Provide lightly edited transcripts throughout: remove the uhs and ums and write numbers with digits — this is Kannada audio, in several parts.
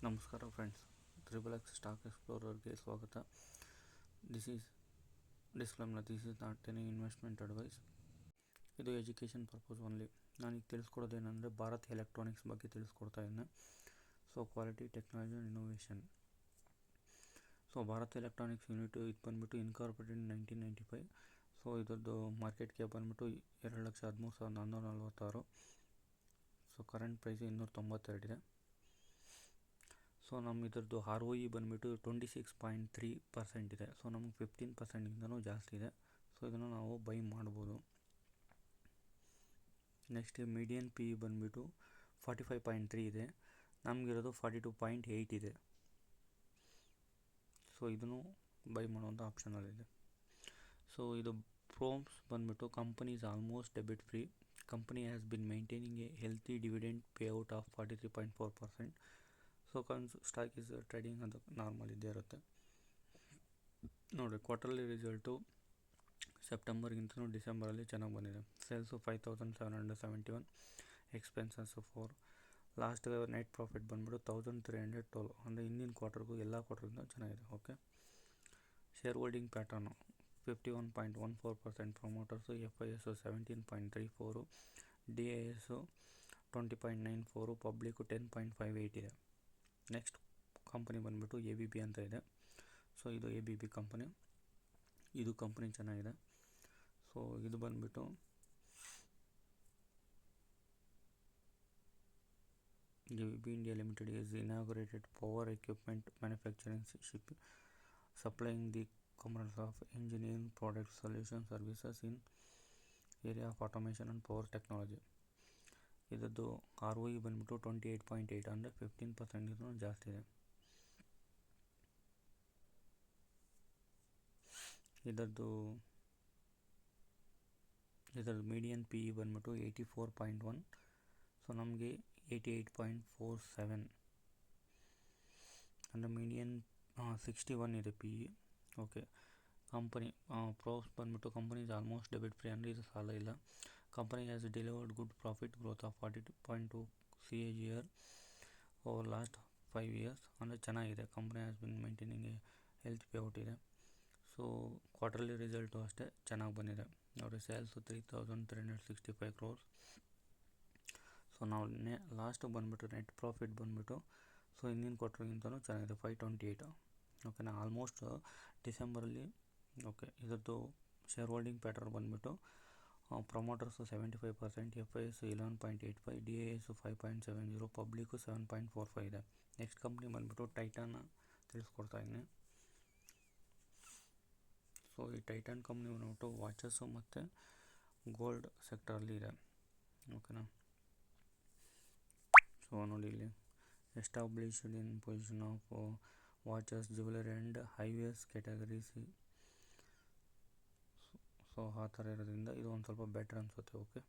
ನಮಸ್ಕಾರ ಫ್ರೆಂಡ್ಸ್, ತ್ರಿಬಲ್ ಎಕ್ಸ್ ಸ್ಟಾಕ್ ಎಕ್ಸ್ಪ್ಲೋರರ್ಗೆ ಸ್ವಾಗತ. This is disclaimer, this is not any investment advice. ಇದು ಎಜುಕೇಷನ್ ಪರ್ಪಸ್ ಓನ್ಲಿ. ನಾನೀಗ ತಿಳಿಸ್ಕೊಡೋದೇನೆಂದರೆ ಭಾರತ್ ಎಲೆಕ್ಟ್ರಾನಿಕ್ಸ್ ಬಗ್ಗೆ ತಿಳಿಸ್ಕೊಡ್ತಾ ಇದ್ದೇನೆ. So quality, technology and innovation. So Bharat Electronics unit ಇದು ಬಂದುಬಿಟ್ಟು ಇನ್ಕಾರ್ಪೊರೇಟೆಡ್ ಇನ್ 1995. ಸೊ ಇದರದ್ದು ಮಾರ್ಕೆಟ್ ಕ್ಯಾಪ್ ಬಂದುಬಿಟ್ಟು 2,13,446. ಸೊ ಕರೆಂಟ್ ಪ್ರೈಸ್ 292 ಇದೆ. ಸೊ ನಮ್ಮ ಇದರದ್ದು ROE ಬಂದುಬಿಟ್ಟು 26.3% ಇದೆ. ಸೊ ನಮಗೆ 15%ಗಿಂತನೂ ಜಾಸ್ತಿ ಇದೆ. ಸೊ ಇದನ್ನು ನಾವು ಬೈ ಮಾಡ್ಬೋದು. ನೆಕ್ಸ್ಟ್ ಮೀಡಿಯನ್ PE ಬಂದುಬಿಟ್ಟು 45.3 ಇದೆ. ನಮಗಿರೋದು 42.8 ಇದೆ. ಸೊ ಇದನ್ನು ಬೈ ಮಾಡುವಂಥ ಆಪ್ಷನಲ್ಲಿದೆ. ಸೊ ಇದು ಪ್ರೋಮ್ಸ್ ಬಂದುಬಿಟ್ಟು company is almost debit free. Company has been maintaining A healthy dividend payout of 43.4%. So stock is trading ಅದು ನಾರ್ಮಲ್ ಇದ್ದೇ ಇರುತ್ತೆ. ನೋಡಿ, ಕ್ವಾರ್ಟರ್ಲಿ ರಿಸಲ್ಟು ಸೆಪ್ಟೆಂಬರ್ಗಿಂತಲೂ ಡಿಸೆಂಬರಲ್ಲಿ ಚೆನ್ನಾಗಿ ಬಂದಿದೆ. Sales 5,771, expenses 4. Last net profit ಬಂದುಬಿಟ್ಟು 1,312. ಅಂದರೆ ಹಿಂದಿನ ಕ್ವಾರ್ಟರ್ಗೂ ಎಲ್ಲ ಕ್ವಾರ್ಟರ್ಗಿಂತ ಚೆನ್ನಾಗಿದೆ. Okay, share holding pattern 51.14% promoters, FIS 17.34, DIS 20.94, public 10.58 ಇದೆ. ನೆಕ್ಸ್ಟ್ ಕಂಪನಿ ಬಂದುಬಿಟ್ಟು ABB ಅಂತ ಇದೆ. ಸೊ ಇದು ABB ಕಂಪನಿ. ಇದು ಕಂಪನಿ ಚೆನ್ನಾಗಿದೆ. ಸೊ ಇದು ಬಂದುಬಿಟ್ಟು ABB India limited is inaugurated power equipment manufacturing ship supplying the components of engineering products, solution services in area of automation and power technology. ಇದರದ್ದು ROE ಬಂದುಬಿಟ್ಟು 28.8, ಅಂದರೆ 15%ಗಿಂತ ಜಾಸ್ತಿ ಇದೆ. ಇದರದ್ದು ಮೀಡಿಯನ್ PE ಬಂದುಬಿಟ್ಟು 84.1. ಸೊ ನಮಗೆ 88.47, ಅಂದರೆ ಮೀಡಿಯನ್ 61 ಇದೆ PE. ಓಕೆ, ಕಂಪನಿ ಪ್ರೋಸ್ ಬಂದುಬಿಟ್ಟು company is almost debit free, ಅಂದರೆ ಇದು ಸಾಲ ಇಲ್ಲ. Company has delivered good profit growth of 42.2 CAGR over last 5 years, ಅಂದರೆ ಚೆನ್ನಾಗಿದೆ. Company has been maintaining A health payout ಇದೆ. ಸೊ ಕ್ವಾರ್ಟರ್ಲಿ ರಿಸಲ್ಟು ಅಷ್ಟೇ ಚೆನ್ನಾಗಿ ಬಂದಿದೆ. ನೋಡಿ, ಸೇಲ್ಸು 3,365 crores. ಸೊ ನಾವು ಲಾಸ್ಟ್ ಬಂದುಬಿಟ್ಟು ನೆಟ್ ಪ್ರಾಫಿಟ್ ಬಂದುಬಿಟ್ಟು ಸೊ ಹಿಂದಿನ ಕ್ವಾರ್ಟರ್ಗಿಂತಲೂ ಚೆನ್ನಾಗಿದೆ, 528. ಓಕೆನಾ, ಆಲ್ಮೋಸ್ಟ್ ಡಿಸೆಂಬರಲ್ಲಿ. ಓಕೆ, ಇದರದ್ದು ಶೇರ್ ಹೋಲ್ಡಿಂಗ್ ಪ್ಯಾಟರ್ನ್ ಬಂದುಬಿಟ್ಟು ಪ್ರಮೋಟರ್ಸು 75%, FIS 11.85, DIS 5.70, ಪಬ್ಲಿಕ್ಕು 7.45 ಇದೆ. ನೆಕ್ಸ್ಟ್ ಕಂಪ್ನಿ ಬಂದುಬಿಟ್ಟು ಟೈಟಾನ್ ತಿಳಿಸ್ಕೊಡ್ತಾ ಇದ್ದೀನಿ. ಸೊ ಈ ಟೈಟಾನ್ ಕಂಪ್ನಿ ಬಂದುಬಿಟ್ಟು ವಾಚಸ್ಸು ಮತ್ತು ಗೋಲ್ಡ್ ಸೆಕ್ಟರಲ್ಲಿ ಇದೆ. ಓಕೆನಾ, ಸೊ ನೋಡಿ ಇಲ್ಲಿ established in position of watches, jewellery and highways categories. So ಆ ಥರ ಇರೋದ್ರಿಂದ ಇದು ಒಂದು ಸ್ವಲ್ಪ ಬೆಟರ್ ಅನಿಸುತ್ತೆ. ಓಕೆ,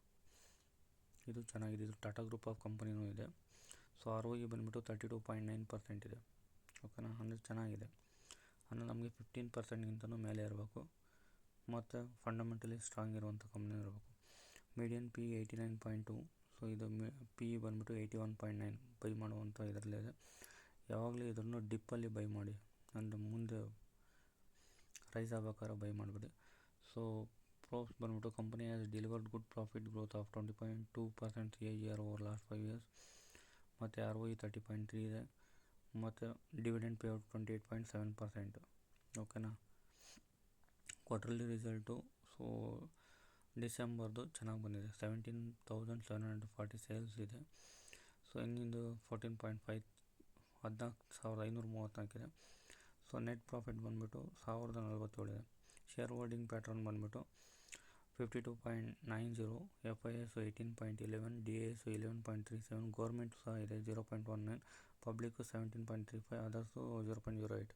ಇದು ಚೆನ್ನಾಗಿದೆ. ಇದು ಟಾಟಾ ಗ್ರೂಪ್ ಆಫ್ ಕಂಪನಿನೂ ಇದೆ. ಸೊ ROE ಬಂದುಬಿಟ್ಟು 32.9% ಇದೆ. ಓಕೆನಾ, ಅಂದರೆ ಚೆನ್ನಾಗಿದೆ. ಅಂದರೆ ನಮಗೆ 15%ಗಿಂತಲೂ ಮೇಲೆ ಇರಬೇಕು ಮತ್ತು ಫಂಡಮೆಂಟಲಿ ಸ್ಟ್ರಾಂಗ್ ಇರುವಂಥ ಕಂಪ್ನಿ ಇರಬೇಕು. Median PE 89.2. ಸೊ ಇದು PE ಬಂದುಬಿಟ್ಟು 81.9. ಬೈ ಮಾಡುವಂಥ ಇದರಲ್ಲಿದೆ. ಯಾವಾಗಲೂ ಇದನ್ನು ಡಿಪ್ಪಲ್ಲಿ ಬೈ ಮಾಡಿ, ಅಂದರೆ ಮುಂದೆ ರೈಸ್ ಆಗ್ಬೇಕಾದ್ರೆ ಬೈ ಮಾಡಿಬಿಡಿ. ಸೊ ಪ್ರೋಸ್ ಬಂದುಬಿಟ್ಟು company has delivered good profit growth of 20.2% CAGR over last 5 years, ಮತ್ತು ROE 30.3 ಇದೆ, ಮತ್ತು ಡಿವಿಡೆಂಡ್ ಪೇಔಟ್ 28.7%. ಓಕೆನಾ, ಕ್ವಾರ್ಟರ್ಲಿ ರಿಸಲ್ಟು ಸೊ ಡಿಸೆಂಬರ್ದು ಚೆನ್ನಾಗಿ ಬಂದಿದೆ. 17,740 ಸೇಲ್ಸ್ ಇದೆ. ಸೊ ಇನ್ನಿಂದು 14.5, 14,534 ಇದೆ. ಸೊ ನೆಟ್ ಪ್ರಾಫಿಟ್ ಬಂದುಬಿಟ್ಟು 1,047 ಇದೆ. ಶೇರ್ ಹೋಲ್ಡಿಂಗ್ ಪ್ಯಾಟರ್ನ್ ಬಂದುಬಿಟ್ಟು 52.90, FIS 18.11, DIS 11.37, ಗೌರ್ಮೆಂಟ್ ಸಹ ಇದೆ 0.19, public 17.35, others 0.08.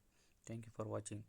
Thank you for watching.